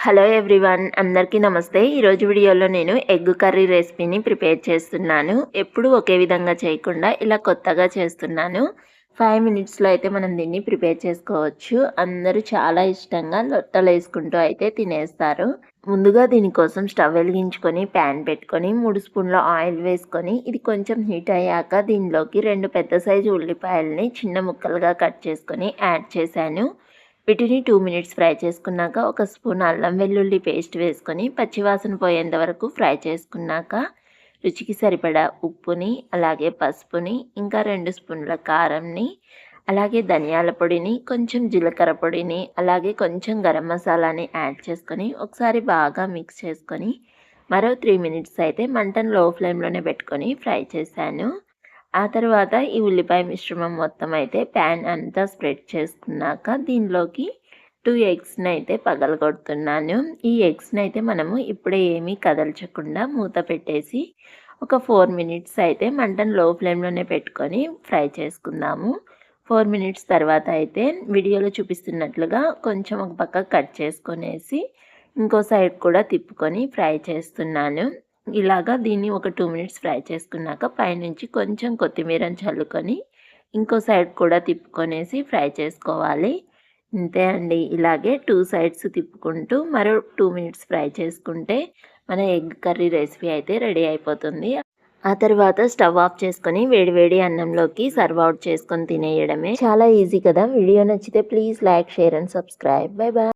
Hello everyone, అందరికీ నమస్తే. ఈరోజు వీడియోలో నేను ఎగ్ కర్రీ రెసిపీని ప్రిపేర్ చేస్తున్నాను. ఎప్పుడూ ఒకే విధంగా చేయకుండా ఇలా కొత్తగా చేస్తున్నాను. 5 మినిట్స్లో అయితే మనం దీన్ని ప్రిపేర్ చేసుకోవచ్చు. అందరూ చాలా ఇష్టంగా లొట్టలు వేసుకుంటూ అయితే తినేస్తారు. ముందుగా దీనికోసం స్టవ్ వెలిగించుకొని ప్యాన్ పెట్టుకొని 3 స్పూన్ల ఆయిల్ వేసుకొని ఇది కొంచెం హీట్ అయ్యాక దీనిలోకి 2 పెద్ద సైజు ఉల్లిపాయలని చిన్న ముక్కలుగా కట్ చేసుకొని యాడ్ చేశాను. వీటిని 2 మినిట్స్ ఫ్రై చేసుకున్నాక ఒక స్పూన్ అల్లం వెల్లుల్లి పేస్ట్ వేసుకొని పచ్చివాసన పోయేంత వరకు ఫ్రై చేసుకున్నాక రుచికి సరిపడా ఉప్పుని, అలాగే పసుపుని, ఇంకా 2 స్పూన్ల కారంని, అలాగే ధనియాల పొడిని, కొంచెం జీలకర్ర పొడిని, అలాగే కొంచెం గరం మసాలాని యాడ్ చేసుకొని ఒకసారి బాగా మిక్స్ చేసుకొని మరో 3 మినిట్స్ అయితే మంటను లో ఫ్లేమ్లోనే పెట్టుకొని ఫ్రై చేశాను. ఆ తర్వాత ఈ ఉల్లిపాయ మిశ్రమం మొత్తం అయితే ప్యాన్ అంతా స్ప్రెడ్ చేసుకున్నాక దీనిలోకి 2 ఎగ్స్ని అయితే పగలగొడుతున్నాను. ఈ ఎగ్స్ని అయితే మనము ఇప్పుడే ఏమీ కదల్చకుండా మూత పెట్టేసి ఒక 4 మినిట్స్ అయితే మంటను లో ఫ్లేమ్లోనే పెట్టుకొని ఫ్రై చేసుకుందాము. 4 మినిట్స్ తర్వాత అయితే వీడియోలో చూపిస్తున్నట్లుగా కొంచెం ఒక పక్క కట్ చేసుకొనేసి ఇంకో సైడ్ కూడా తిప్పుకొని ఫ్రై చేస్తున్నాను. ఇలాగా దీన్ని ఒక 2 మినిట్స్ ఫ్రై చేసుకున్నాక పైనుంచి కొంచెం కొత్తిమీరని చల్లుకొని ఇంకో సైడ్ కూడా తిప్పుకొనేసి ఫ్రై చేసుకోవాలి. అంతే అండి. ఇలాగే 2 సైడ్స్ తిప్పుకుంటూ మరో 2 మినిట్స్ ఫ్రై చేసుకుంటే మన ఎగ్ కర్రీ రెసిపీ అయితే రెడీ అయిపోతుంది. ఆ తర్వాత స్టవ్ ఆఫ్ చేసుకొని వేడివేడి అన్నంలోకి సర్వ్ అవుట్ చేసుకొని తినేయడమే. చాలా ఈజీ కదా. వీడియో నచ్చితే please like, share and subscribe. Bye bye.